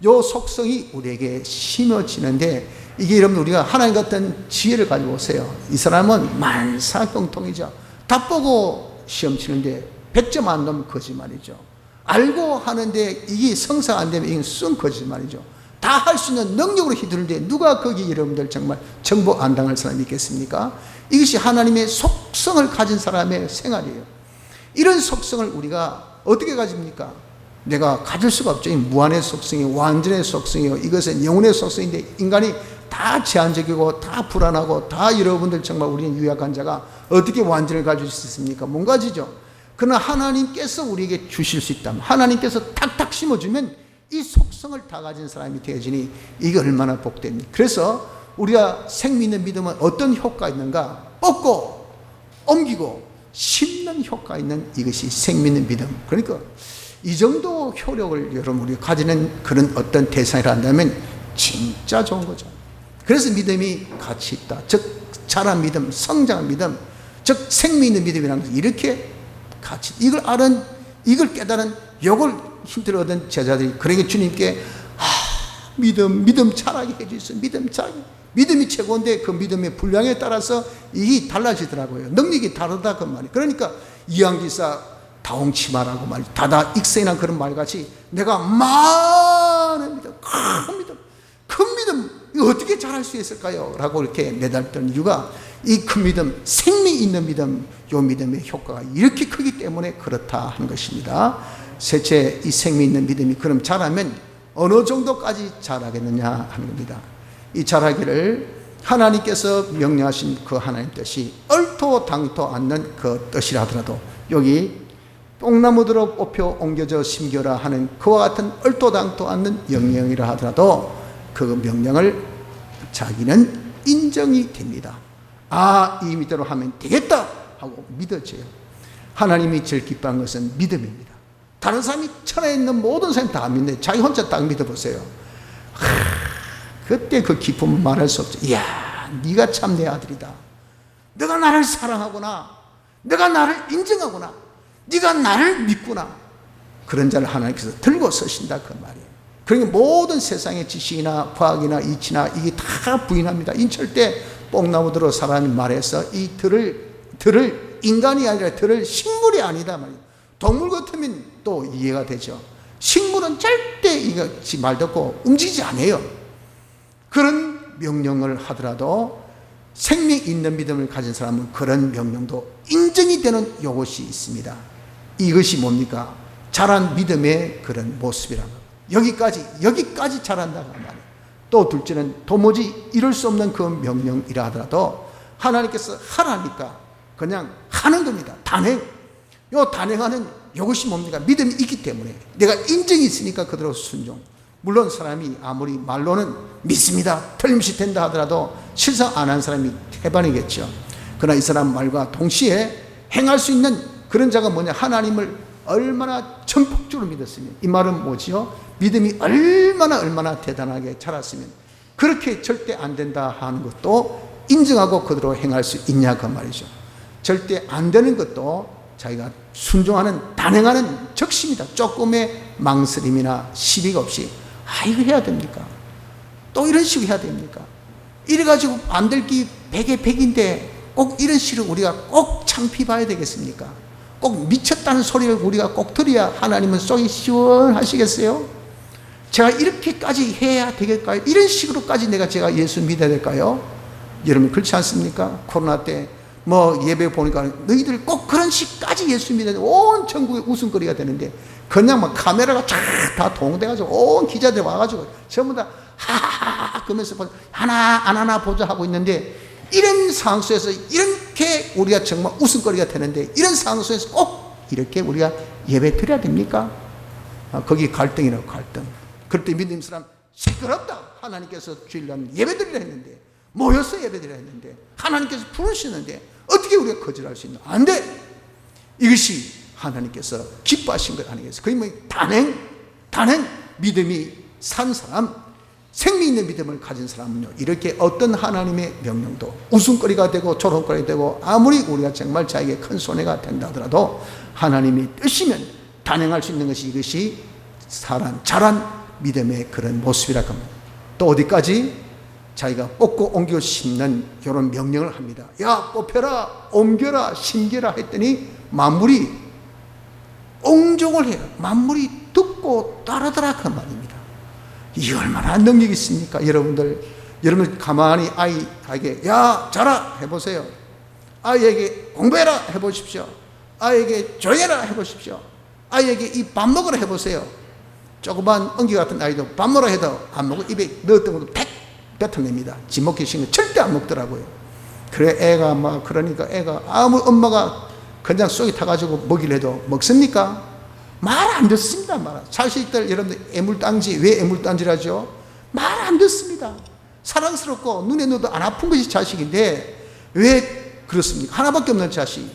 요 속성이 우리에게 심어지는데, 이게 여러분 우리가 하나님 같은 지혜를 가지고 오세요. 이 사람은 만사경통이죠. 다 보고 시험 치는데 100점 안 넣으면 거짓말이죠. 알고 하는데 이게 성사가 안 되면 이건 쓴 거짓말이죠. 다 할 수 있는 능력으로 휘두르는데 누가 거기 여러분들 정말 정복 안 당할 사람이 있겠습니까? 이것이 하나님의 속성을 가진 사람의 생활이에요. 이런 속성을 우리가 어떻게 가집니까? 내가 가질 수가 없죠. 이 무한의 속성이, 완전의 속성이요, 이것은 영혼의 속성인데, 인간이 다 제한적이고 다 불안하고 다 여러분들 정말 우리는 유약한 자가 어떻게 완전을 가질 수 있습니까? 못 가지죠. 그러나 하나님께서 우리에게 주실 수 있다면, 하나님께서 탁탁 심어주면 이 속성을 다 가진 사람이 되어지니 이게 얼마나 복됩니까? 그래서 우리가 생명있는 믿음은 어떤 효과가 있는가? 뽑고 옮기고 심는 효과가 있는 이것이 생명있는 믿음. 그러니까 이 정도 효력을 여러분 우리가 가지는 그런 어떤 대상이라 한다면 진짜 좋은 거죠. 그래서 믿음이 가치 있다. 즉 자란 믿음, 성장한 믿음, 즉 생명있는 믿음이라는 것은 이렇게 가치, 이걸 아는, 이걸 깨달은, 이걸 힘들어 얻은 제자들이 그러게 주님께 믿음 자라게 해주세요. 믿음 자라게. 믿음이 최고인데 그 믿음의 분량에 따라서 이게 달라지더라고요. 능력이 다르다 그 말이에요. 그러니까 이양기사 다홍치마라고 말이죠. 다다 익생이란 그런 말같이 내가 많은 믿음, 큰 믿음 이거 어떻게 잘할 수 있을까요? 라고 이렇게 내달던 이유가, 이 큰 믿음, 생명 있는 믿음, 요 믿음의 효과가 이렇게 크기 때문에 그렇다 하는 것입니다. 셋째, 이 생명 있는 믿음이 그럼 자라면 어느 정도까지 자라겠느냐 하는 겁니다. 이 자라기를 하나님께서 명령하신 그 하나님 뜻이 얼토당토 않는 그 뜻이라 하더라도, 여기 뽕나무들로 뽑혀 옮겨져 심겨라 하는 그와 같은 얼토당토 않는 명령이라 하더라도 그 명령을 자기는 인정이 됩니다. 이 믿대로 하면 되겠다 하고 믿어져요. 하나님이 제일 기뻐한 것은 믿음입니다. 다른 사람이 천하에 있는 모든 사람이 다 믿네. 자기 혼자 딱 믿어보세요. 그때 그 기쁨을 말할 수 없죠. 이야, 네가 참 내 아들이다. 네가 나를 사랑하구나. 네가 나를 인정하구나. 네가 나를 믿구나. 그런 자를 하나님께서 들고 서신다 그 말이에요. 그러니까 모든 세상의 지식이나 과학이나 이치나 이게 다 부인합니다. 인철 때 뽕나무들로 사람이 말해서 이 들을 인간이 아니라 들을 식물이 아니다 말이에요. 동물 같으면 또 이해가 되죠. 식물은 절대 이것이 말 듣고 움직이지 않아요. 그런 명령을 하더라도 생명 있는 믿음을 가진 사람은 그런 명령도 인정이 되는 요것이 있습니다. 이것이 뭡니까? 자란 믿음의 그런 모습이라는 것. 여기까지 자란다고 말이에요. 또 둘째는 도무지 이룰 수 없는 그 명령이라 하더라도 하나님께서 하라니까 그냥 하는 겁니다. 단행. 요 단행하는 이것이 뭡니까? 믿음이 있기 때문에, 내가 인정이 있으니까 그대로 순종. 물론 사람이 아무리 말로는 믿습니다, 틀림없이 된다 하더라도 실상 안 한 사람이 태반이겠죠. 그러나 이 사람 말과 동시에 행할 수 있는 그런 자가 뭐냐? 하나님을 얼마나 전폭적으로 믿었으면, 이 말은 뭐지요? 믿음이 얼마나 대단하게 자랐으면 그렇게 절대 안 된다 하는 것도 인정하고 그대로 행할 수 있냐 그 말이죠. 절대 안 되는 것도 자기가 순종하는, 단행하는 적심이다. 조금의 망설임이나 시비가 없이 이거 해야 됩니까? 또 이런 식으로 해야 됩니까? 이래가지고 만들기 100에 100인데 꼭 이런 시를 우리가 꼭 창피 봐야 되겠습니까? 꼭 미쳤다는 소리를 우리가 꼭 들어야 하나님은 속이 시원하시겠어요? 제가 이렇게까지 해야 되겠까요? 이런 식으로까지 제가 예수 믿어야 될까요? 여러분 그렇지 않습니까? 코로나 때 예배 보니까 너희들 꼭 그런 식까지 예수 믿어야 돼. 온 전국에 웃음거리가 되는데 그냥 막 카메라가 다 동원돼가지고 온 기자들 와가지고 전부 다 하하하 그러면서 하나 보자 하고 있는데, 이런 상황 속에서 이렇게 우리가 정말 웃음거리가 되는데 이런 상황 속에서 꼭 이렇게 우리가 예배 드려야 됩니까? 거기 갈등이라고, 갈등. 그럴 때 믿는 사람 시끄럽다. 하나님께서 주일날 예배 드리라 했는데, 모여서 예배 드리라 했는데, 하나님께서 부르시는데 어떻게 우리가 거절할 수 있나? 안 돼. 이것이 하나님께서 기뻐하신 것 아니겠어요? 그게 뭐 단행 믿음이 산 사람, 생명 있는 믿음을 가진 사람은요, 이렇게 어떤 하나님의 명령도 웃음거리가 되고 조롱거리가 되고 아무리 우리가 정말 자에게 큰 손해가 된다 하더라도 하나님이 뜻이면 단행할 수 있는 것이, 이것이 자란 믿음의 그런 모습이라고 합니다. 또 어디까지? 자기가 뽑고 옮겨 심는 이런 명령을 합니다. 야, 뽑혀라, 옮겨라, 심겨라 했더니 만물이 옹종을 해요. 만물이 듣고 따르더라 그 말입니다. 이게 얼마나 능력이 있습니까? 여러분 가만히 아이에게 야, 자라 해보세요. 아이에게 공부해라 해보십시오. 아이에게 조용해라 해보십시오. 아이에게 이 밥 먹으라 해보세요. 조그만 엉기 같은 아이도 밥 먹으라 해도 안 먹고 입에 넣었던 것도 팩 뱉어냅니다. 지 먹기 싫은 거 절대 안 먹더라고요. 그래 애가 그러니까 애가 아무 엄마가 그냥 쏙이 타가지고 먹이려 해도 먹습니까? 말 안 듣습니다. 자식들 여러분들 애물단지, 왜 애물단지를 하죠? 말 안 듣습니다. 사랑스럽고 눈에 넣어도 안 아픈 것이 자식인데 왜 그렇습니까? 하나밖에 없는 자식,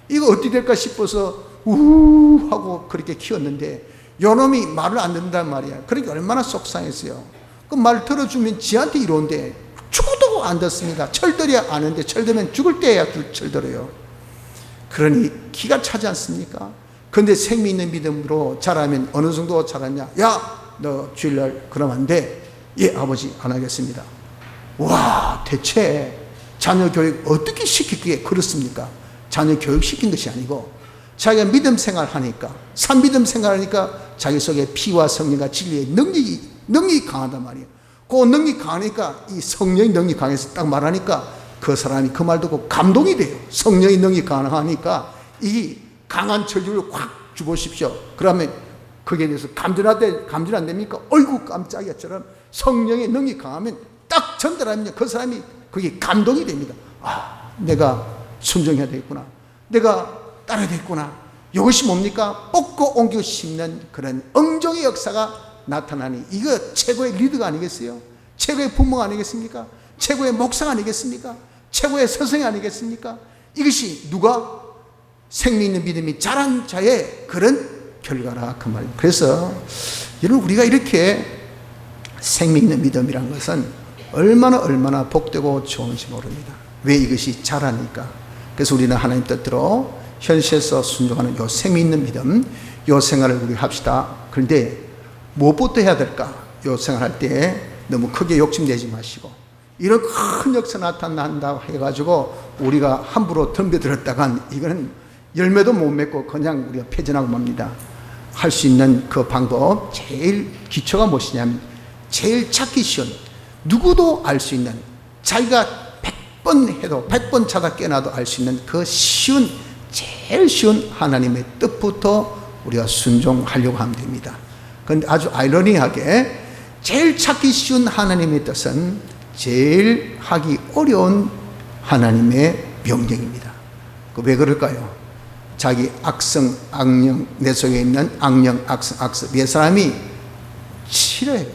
이거 어떻게 될까 싶어서 하고 그렇게 키웠는데 요놈이 말을 안 듣는단 말이야. 그러니까 얼마나 속상했어요. 그 말 들어주면 지한테 이로운데 죽어도 안 듣습니다. 철들어야 아는데 철들면 죽을 때야 철들어요. 그러니 기가 차지 않습니까? 그런데 생명 있는 믿음으로 자라면 어느 정도 자랐냐? 야, 너 주일날 그러면 안 돼. 예, 아버지 안 하겠습니다. 와, 대체 자녀 교육 어떻게 시키기에 그렇습니까? 자녀 교육시킨 것이 아니고 자기가 믿음 생활하니까, 산믿음 생활하니까 자기 속에 피와 성령과 진리의 능력이 강하단 말이에요. 그 능력이 강하니까, 이 성령의 능력이 강해서 딱 말하니까 그 사람이 그 말 듣고 감동이 돼요. 성령의 능력이 강하니까 이 강한 철주를 확 주보십시오. 그러면 거기에 대해서 감전 안 됩니까? 어이구 깜짝이야처럼 성령의 능력이 강하면 딱 전달하면 그 사람이 그게 감동이 됩니다. 아, 내가 순종해야 되겠구나. 내가 따라야 되겠구나. 이것이 뭡니까? 뽑고 옮겨 심는 그런 응종의 역사가 나타나니, 이거 최고의 리더가 아니겠어요? 최고의 부모가 아니겠습니까? 최고의 목사가 아니겠습니까? 최고의 스승이 아니겠습니까? 이것이 누가? 생명 있는 믿음이 자란 자의 그런 결과라 그 말입니다. 그래서 여러분, 우리가 이렇게 생명 있는 믿음이란 것은 얼마나 복되고 좋은지 모릅니다. 왜? 이것이 자라니까. 그래서 우리는 하나님 뜻대로 현실에서 순종하는 요 생명 있는 믿음, 요 생활을 우리 합시다. 그런데 무엇부터 해야 될까? 요 생활할 때 너무 크게 욕심내지 마시고, 이런 큰 역사 나타난다고 해가지고 우리가 함부로 덤벼들었다간 이거는 열매도 못 맺고 그냥 우리가 패전하고 맙니다. 할 수 있는 그 방법, 제일 기초가 무엇이냐면, 제일 찾기 쉬운, 누구도 알 수 있는, 자기가 100번 해도 100번 찾아 깨어나도 알 수 있는 그 제일 쉬운 하나님의 뜻부터 우리가 순종하려고 하면 됩니다. 그런데 아주 아이러니하게 제일 찾기 쉬운 하나님의 뜻은 제일 하기 어려운 하나님의 명령입니다. 왜 그럴까요? 자기 악성, 악령, 내 속에 있는 악령, 악성, 내 사람이 싫어해요.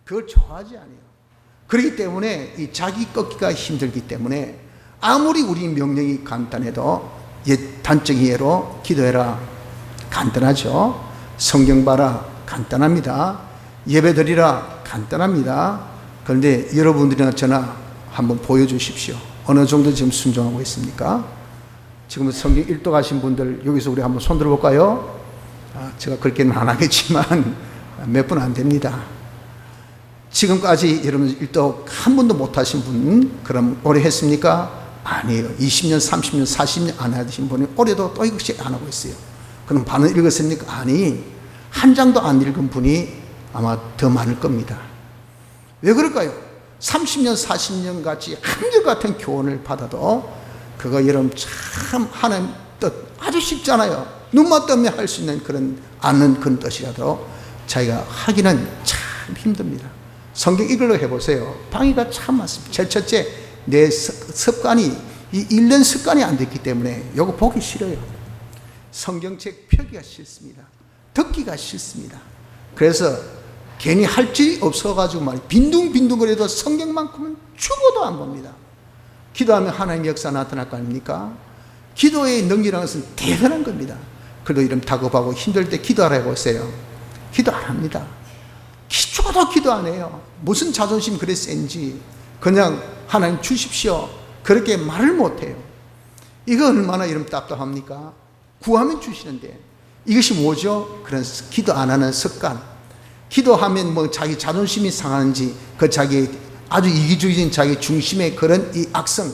그걸 좋아하지 않아요. 그렇기 때문에 이 자기 꺾기가 힘들기 때문에 아무리 우리 명령이 간단해도 단적인 예로 기도해라, 간단하죠. 성경 봐라, 간단합니다. 예배 드리라, 간단합니다. 그런데 여러분들이나 저나 한번 보여주십시오. 어느 정도 지금 순종하고 있습니까? 지금 성경 1도 가신 분들 여기서 우리 한번 손 들어볼까요? 제가 그렇게는 안 하겠지만 몇 분 안 됩니다. 지금까지 여러분 일도 한 번도 못하신 분 그럼 오래 했습니까? 아니에요. 20년, 30년, 40년 안 하신 분이 올해도 또 이것이 안 하고 있어요. 그럼 반은 읽었습니까? 아니, 한 장도 안 읽은 분이 아마 더 많을 겁니다. 왜 그럴까요? 30년, 40년 같이 한결같은 교훈을 받아도 그거 여러분 참 하나님 뜻 아주 쉽잖아요. 눈만 뜨면 할 수 있는 그런 아는 그런 뜻이라도 자기가 하기는 참 힘듭니다. 성경 이걸로 해보세요. 방해가 참 많습니다. 제일 첫째, 내 습관이 이 읽는 습관이 안 됐기 때문에 이거 보기 싫어요. 성경책 펴기가 싫습니다. 듣기가 싫습니다. 그래서 괜히 할 일이 없어가지고 말이에요. 빈둥빈둥거려도 성경만큼은 죽어도 안 봅니다. 기도하면 하나님의 역사 나타날 거 아닙니까? 기도의 능력이라는 것은 대단한 겁니다. 그래도 이런 다급하고 힘들 때 기도하라 해보세요. 기도 안 합니다. 죽어도 기도 안 해요. 무슨 자존심 그래 센지 그냥 하나님 주십시오 그렇게 말을 못해요. 이거 얼마나 이름 답답합니까? 구하면 주시는데 이것이 뭐죠? 그런 기도 안 하는 습관. 기도하면 뭐 자기 자존심이 상하는지 그 자기 아주 이기주의적인 자기 중심의 그런 이 악성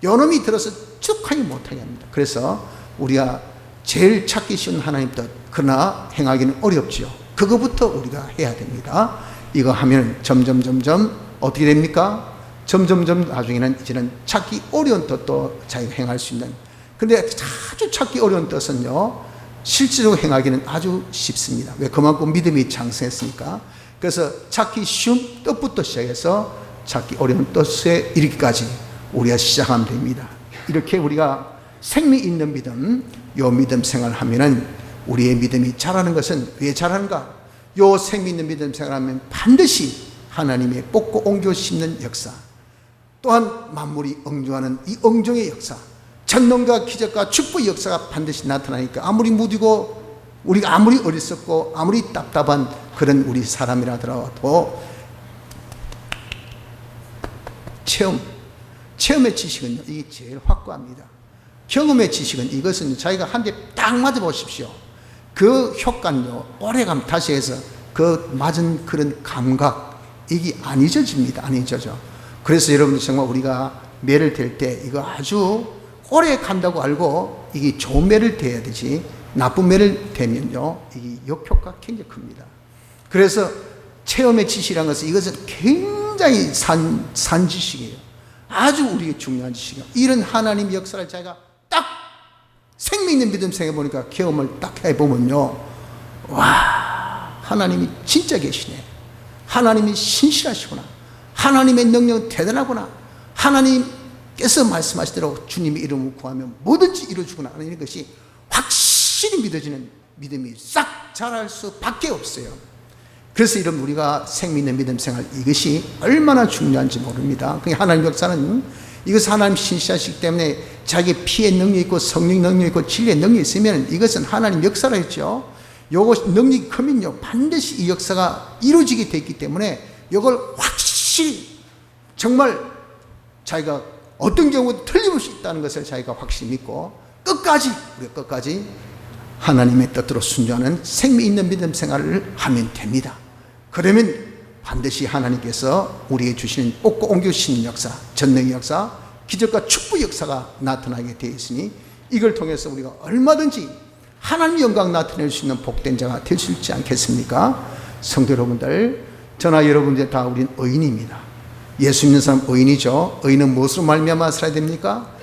요놈이 들어서 쭉 하지 못하게 합니다. 그래서 우리가 제일 찾기 쉬운 하나님 뜻 그러나 행하기는 어렵죠. 그거부터 우리가 해야 됩니다. 이거 하면 점점 어떻게 됩니까? 점점 나중에는 이제는 찾기 어려운 뜻도 자기가 행할 수 있는. 근데 아주 찾기 어려운 뜻은요 실제로 행하기는 아주 쉽습니다. 왜? 그만큼 믿음이 장성했으니까. 그래서 찾기 쉬운 뜻부터 시작해서 찾기 어려운 뜻에 이르기까지 우리가 시작하면 됩니다. 이렇게 우리가 생명 있는 믿음, 요 믿음 생활하면은 우리의 믿음이 자라는 것은 왜 자라는가? 요 생명 있는 믿음 생활하면 반드시 하나님의 뽑고 옮겨 심는 역사, 또한 만물이 응종하는 이 응종의 역사, 전능과 기적과 축복의 역사가 반드시 나타나니까 아무리 무디고 우리가 아무리 어리석고 아무리 답답한 그런 우리 사람이라 하더라도 체험의 지식은요 이게 제일 확고합니다. 경험의 지식은 이것은 자기가 한 대 딱 맞아 보십시오. 그 효과는요 오래가면 다시 해서 그 맞은 그런 감각 이게 안 잊어집니다. 안 잊어져. 그래서 여러분들 정말 우리가 매를 댈 때 이거 아주 오래 간다고 알고 이게 좋은 매를 대야 되지 나쁜 매를 대면요 이 역효과가 굉장히 큽니다. 그래서 체험의 지식이라는 것은 이것은 굉장히 산 지식이에요. 아주 우리에게 중요한 지식이에요. 이런 하나님의 역사를 자기가 딱 생명 있는 믿음 생각해보니까 경험을 딱 해보면요 와 하나님이 진짜 계시네. 하나님이 신실하시구나. 하나님의 능력은 대단하구나. 하나님께서 말씀하신 대로 주님의 이름을 구하면 뭐든지 이루어주구나 하는 것이 확실히 믿어지는 믿음이 싹 자랄 수밖에 없어요. 그래서 이런 우리가 생명 있는 믿음 생활 이것이 얼마나 중요한지 모릅니다. 하나님 역사는 이것은 하나님 신실하시기 때문에 자기 피의 능력이 있고 성령 능력이 있고 진리의 능력이 있으면 이것은 하나님 역사라 했죠. 요것 능력이 크면요 반드시 이 역사가 이루어지게 되어 있기 때문에 이걸 확실히 정말 자기가 어떤 경우도 틀림없이 있다는 것을 자기가 확실히 믿고 우리가 끝까지 하나님의 뜻대로 순종하는 생명 있는 믿음 생활을 하면 됩니다. 그러면 반드시 하나님께서 우리에게 주시는 뽑고 옮겨주시는 역사, 전능의 역사, 기적과 축복의 역사가 나타나게 되어 있으니 이걸 통해서 우리가 얼마든지 하나님 영광 나타낼 수 있는 복된 자가 될 수 있지 않겠습니까? 성도 여러분들, 저나 여러분들 다 우리는 의인입니다. 예수 믿는 사람 의인이죠. 의인은 무엇으로 말미암아 살아야 됩니까?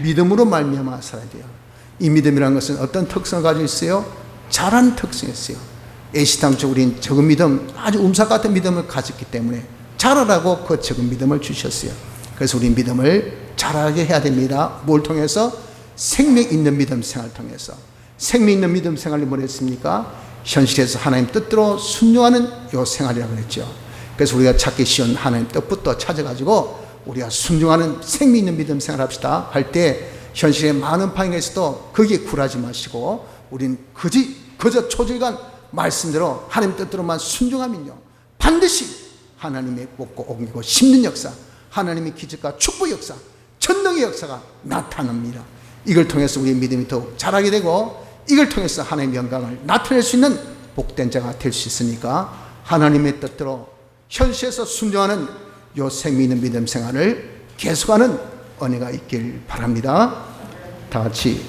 믿음으로 말미암아 살아야 돼요. 이 믿음이라는 것은 어떤 특성을 가지고 있어요? 잘한 특성이 있어요. 애시당초 우리는 적은 믿음, 아주 움삭 같은 믿음을 가졌기 때문에 잘하라고 그 적은 믿음을 주셨어요. 그래서 우리 믿음을 잘하게 해야 됩니다. 뭘 통해서? 생명 있는 믿음 생활을 통해서. 생명 있는 믿음 생활이 뭐랬습니까? 현실에서 하나님 뜻대로 순종하는 요 생활이라고 그랬죠. 그래서 우리가 찾기 쉬운 하나님 뜻부터 찾아가지고 우리가 순종하는 생명 있는 믿음 생활 합시다 할 때 현실에 많은 방향에 있어도 거기에 굴하지 마시고 우린 그저 초질간 말씀대로 하나님 뜻대로만 순종하면요 반드시 하나님의 뽑고 옮기고 심는 역사, 하나님의 기적과 축복의 역사, 전능의 역사가 나타납니다. 이걸 통해서 우리의 믿음이 더욱 자라게 되고 이걸 통해서 하나님의 영광을 나타낼 수 있는 복된 자가 될 수 있으니까 하나님의 뜻대로 현실에서 순종하는 요 생명 있는 믿음 생활을 계속하는 은혜가 있길 바랍니다. 다 같이